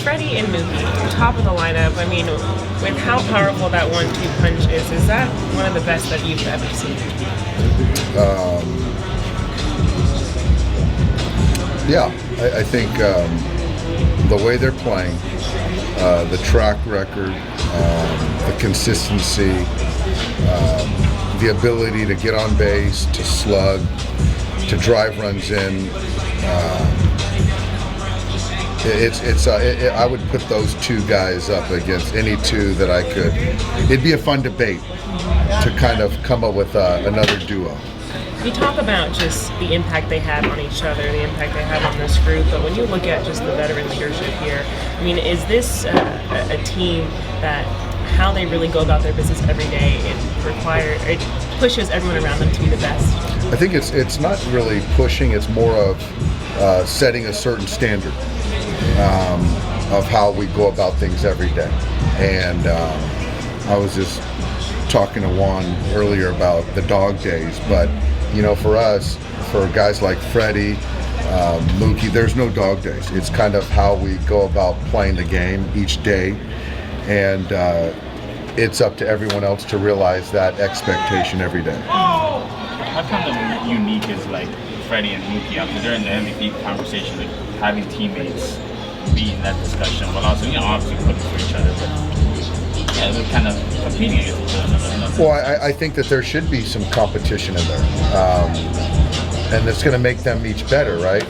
Freddie and Mookie, top of the lineup. I mean, with how powerful that 1-2 punch is that one of the best that you've ever seen? Yeah, I think the way they're playing, the track record, the consistency, the ability to get on base, to slug, to drive runs in. I would put those two guys up against any two that I could. It'd be a fun debate to kind of come up with another duo. You talk about just the impact they have on each other, the impact they have on this group, but when you look at just the veteran leadership here, I mean, is this a team that how they really go about their business every day, it pushes everyone around them to be the best? I think it's not really pushing, it's more of setting a certain standard of how we go about things every day. And I was just talking to Juan earlier about the dog days, but you know, for us, for guys like Freddie, Mookie, there's no dog days. It's kind of how we go about playing the game each day, and it's up to everyone else to realize that expectation every day. How kind of unique is like Freddie and Mookie out there during the MVP conversation, like having teammates be in that discussion, but also, you know, obviously putting for each other, but yeah, they're kind of competing against each other. Well, I think that there should be some competition in there, and it's going to make them each better, right?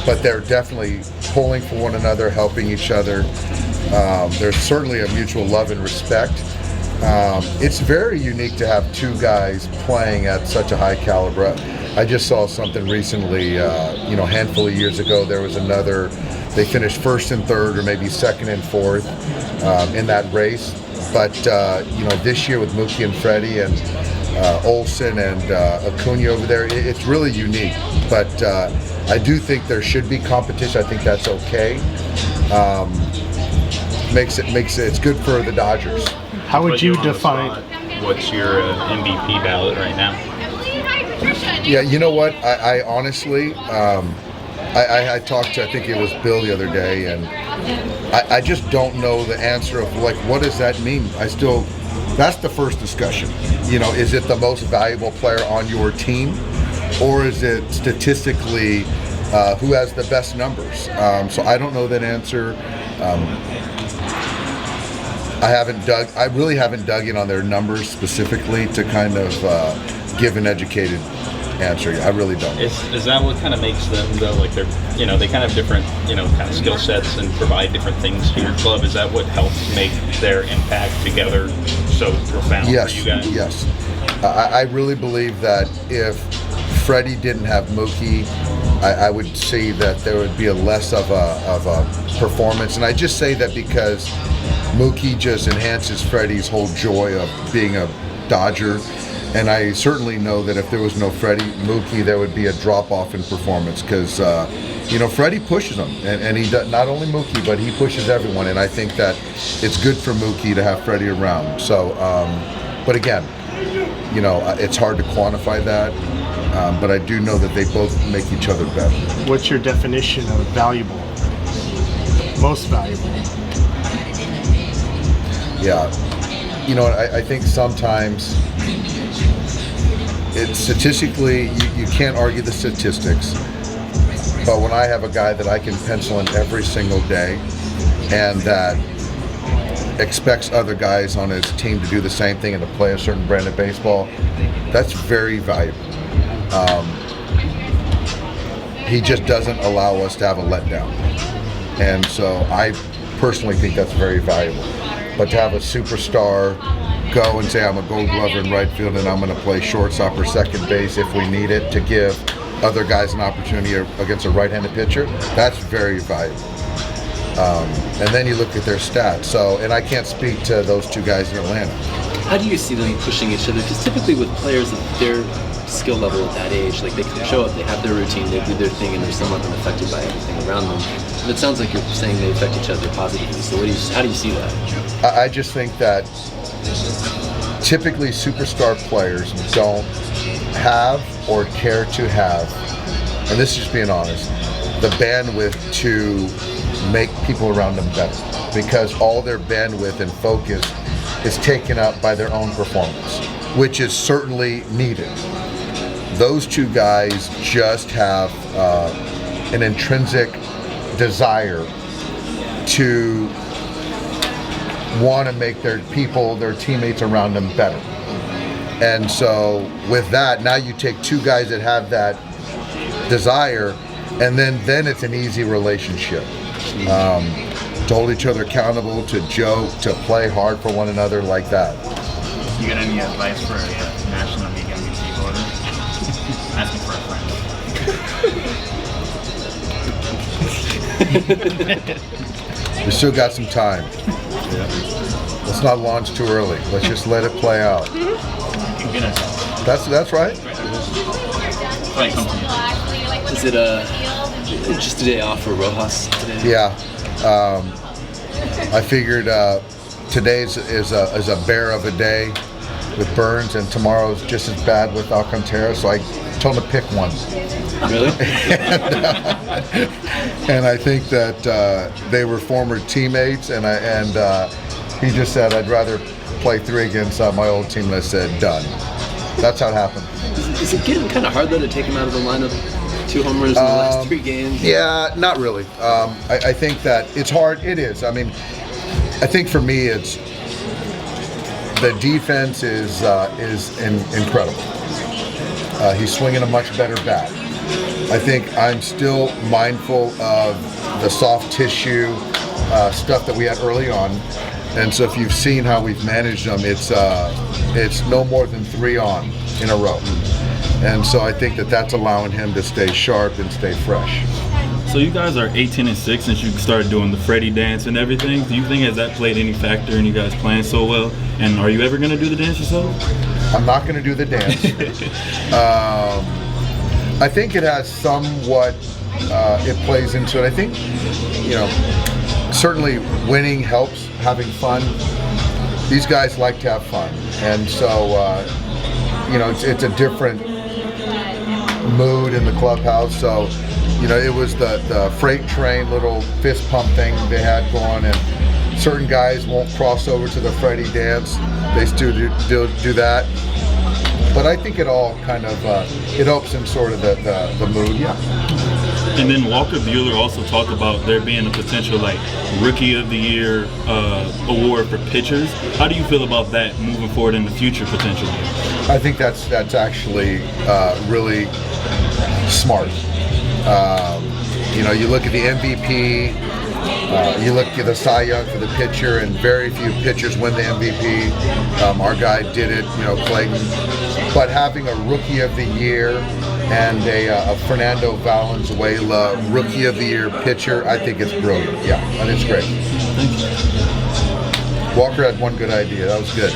But they're definitely pulling for one another, helping each other. There's certainly a mutual love and respect. It's very unique to have two guys playing at such a high caliber. I just saw something recently, a handful of years ago, there was another, they finished first and third or maybe second and fourth in that race. But, this year with Mookie and Freddie and Olsen and Acuna over there, it's really unique. But I do think there should be competition. I think that's okay. It's good for the Dodgers. How would you define? What's your MVP ballot right now? Yeah, you know what? I honestly, I talked to, I think it was Bill the other day, and I just don't know the answer of like, what does that mean? That's the first discussion. You know, is it the most valuable player on your team, or is it statistically who has the best numbers? So I don't know that answer. I really haven't dug in on their numbers specifically to kind of give an educated answer. I really don't. Is that what kind of makes them though? Like they kind of have different, kind of skill sets and provide different things to your club. Is that what helps make their impact together so profound for you guys? Yes. I really believe that if Freddie didn't have Mookie, I would see that there would be a less of a performance. And I just say that because Mookie just enhances Freddie's whole joy of being a Dodger. And I certainly know that if there was no Freddie, Mookie, there would be a drop-off in performance because, Freddie pushes him. And he does, not only Mookie, but he pushes everyone. And I think that it's good for Mookie to have Freddie around. So, but again, it's hard to quantify that. But I do know that they both make each other better. What's your definition of valuable? Most valuable? Yeah. I think sometimes it's statistically, you can't argue the statistics. But when I have a guy that I can pencil in every single day and that expects other guys on his team to do the same thing and to play a certain brand of baseball, that's very valuable. He just doesn't allow us to have a letdown. And so I personally think that's very valuable. But to have a superstar go and say, I'm a gold glover in right field and I'm going to play shortstop or second base if we need it to give other guys an opportunity against a right-handed pitcher, that's very valuable. And then you look at their stats. So, and I can't speak to those two guys in Atlanta. How do you see them pushing each other? Because typically with players of their skill level at that age, like they can show up, they have their routine, they do their thing, and they're somewhat unaffected by everything around them. But it sounds like you're saying they affect each other positively. So how do you see that? I just think that typically superstar players don't have or care to have, and this is just being honest, the bandwidth to make people around them better, because all their bandwidth and focus is taken up by their own performance, which is certainly needed. Those two guys just have an intrinsic desire to want to make their teammates around them better. And so with that, now you take two guys that have that desire, and then it's an easy relationship. To hold each other accountable, to joke, to play hard for one another like that. You got any advice for a National League MVP voter? Asking for a friend. We still got some time. Let's not launch too early. Let's just let it play out. That's right. Is it just a day off for Rojas today? Yeah. I figured today is a bear of a day with Burns, and tomorrow's just as bad with Alcantara, so I told him to pick one. Really? and I think that they were former teammates, and he just said, I'd rather play 3 against my old team, and I said, done. That's how it happened. Is it getting kind of hard, though, to take him out of the lineup? 2 homers in the last 3 games? Yeah, not really. I think that it's hard. It is. I mean, I think for me, it's the defense is incredible. He's swinging a much better bat. I think I'm still mindful of the soft tissue stuff that we had early on. And so if you've seen how we've managed them, it's no more than 3 on in a row. And so I think that's allowing him to stay sharp and stay fresh. So you guys are 18-6 since you started doing the Freddie dance and everything. Do you think has that played any factor in you guys playing so well? And are you ever going to do the dance yourself? I'm not going to do the dance. I think it has somewhat, it plays into it. I think, certainly winning helps, having fun. These guys like to have fun. And so, it's a different mood in the clubhouse. So, it was the freight train little fist pump thing they had going, and certain guys won't cross over to the Freddie dance. They still do that. But I think it all kind of, it helps in sort of the mood, yeah. And then Walker Buehler also talked about there being a potential Rookie of the Year award for pitchers. How do you feel about that moving forward in the future potentially? I think that's actually really smart. You look at the MVP, you look at the Cy Young for the pitcher, and very few pitchers win the MVP. Our guy did it, Clayton. But having a Rookie of the Year and a Fernando Valenzuela Rookie of the Year pitcher, I think it's brilliant. Yeah, and it's great. Walker had one good idea. That was good.